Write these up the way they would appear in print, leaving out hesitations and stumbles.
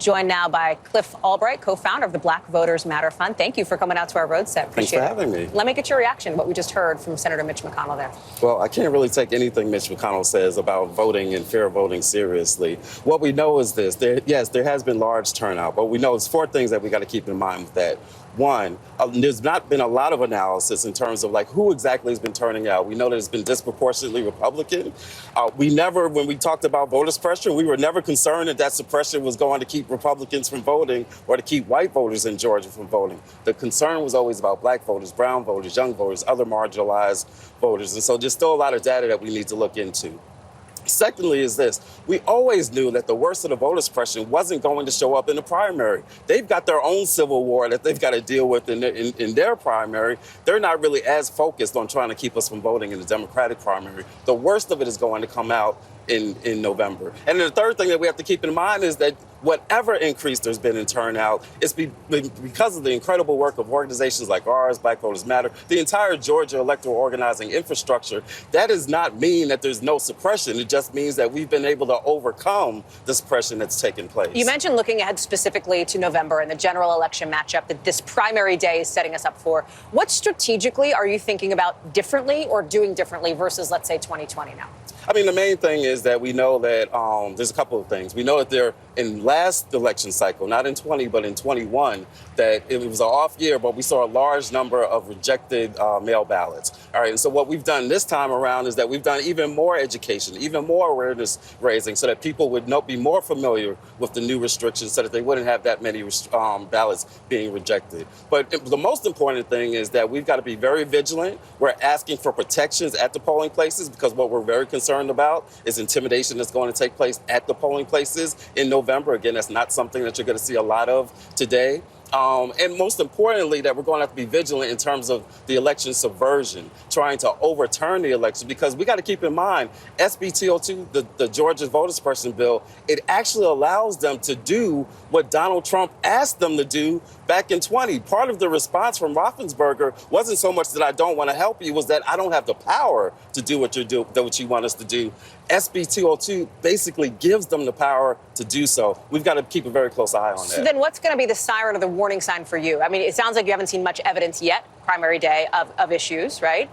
Joined now by Cliff Albright, co-founder of the Black Voters Matter Fund. Thank you for coming out to our road set. Thanks for having me. Let me get your reaction to what we just heard from Senator Mitch McConnell there. Well, I can't really take anything Mitch McConnell says about voting and fair voting seriously. What we know is this. There has been large turnout, but we know it's four things that we got to keep in mind with that. One, there's not been a lot of analysis in terms of who exactly has been turning out. We know that it's been disproportionately Republican. When we talked about voter suppression, we were never concerned that suppression was going to keep Republicans from voting or to keep white voters in Georgia from voting. The concern was always about black voters, brown voters, young voters, other marginalized voters. And so there's still a lot of data that we need to look into. Secondly is this, we always knew that the worst of the voter suppression wasn't going to show up in the primary. They've got their own civil war that they've got to deal with in their primary. They're not really as focused on trying to keep us from voting in the Democratic primary. The worst of it is going to come out in November. And then the third thing that we have to keep in mind is that whatever increase there's been in turnout, it's because of the incredible work of organizations like ours, Black Voters Matter, the entire Georgia electoral organizing infrastructure. That does not mean that there's no suppression. It just means that we've been able to overcome the suppression that's taken place. You mentioned looking ahead specifically to November and the general election matchup that this primary day is setting us up for. What strategically are you thinking about differently or doing differently versus, let's say, 2020 now? I mean, the main thing is that we know that there's a couple of things. We know that they're in last election cycle, not in 20, but in 21, that it was an off year, but we saw a large number of rejected mail ballots. All right. And so what we've done this time around is that we've done even more education, even more awareness raising so that people would be more familiar with the new restrictions so that they wouldn't have that many ballots being rejected. But the most important thing is that we've got to be very vigilant. We're asking for protections at the polling places because what we're very concerned about is intimidation that's going to take place at the polling places in November. Again, that's not something that you're going to see a lot of today. And most importantly, that we're going to have to be vigilant in terms of the election subversion, trying to overturn the election, because we got to keep in mind, SB 202, the Georgia voter suppression bill, it actually allows them to do what Donald Trump asked them to do back in 20. Part of the response from Roethlisberger wasn't so much that I don't want to help you, was that I don't have the power to do what you want us to do. SB 202 basically gives them the power to do so. We've got to keep a very close eye on that. So then what's going to be the siren or the warning sign for you? I mean, it sounds like you haven't seen much evidence yet, primary day, of issues, right?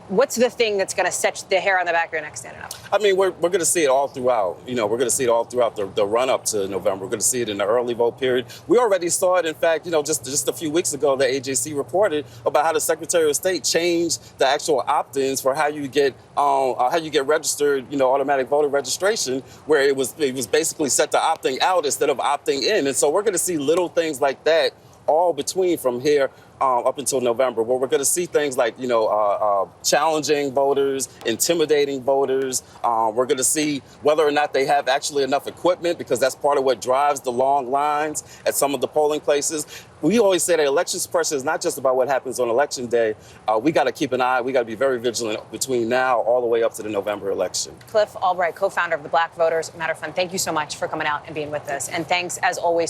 What's the thing that's going to set the hair on the back of your neck standing up? I mean, we're going to see it all throughout. We're going to see it all throughout the run-up to November. We're going to see it in the early vote period. We already saw it, in fact, just a few weeks ago, the AJC reported about how the Secretary of State changed the actual opt-ins for how you get registered, automatic voter registration, where it was basically set to opting out instead of opting in. And so we're going to see little things like that all between from here up until November, where we're going to see things like, challenging voters, intimidating voters. We're going to see whether or not they have actually enough equipment, because that's part of what drives the long lines at some of the polling places. We always say that election suppression is not just about what happens on election day. We got to keep an eye. We got to be very vigilant between now all the way up to the November election. Cliff Albright, co-founder of the Black Voters Matter Fund, thank you so much for coming out and being with us. And thanks, as always,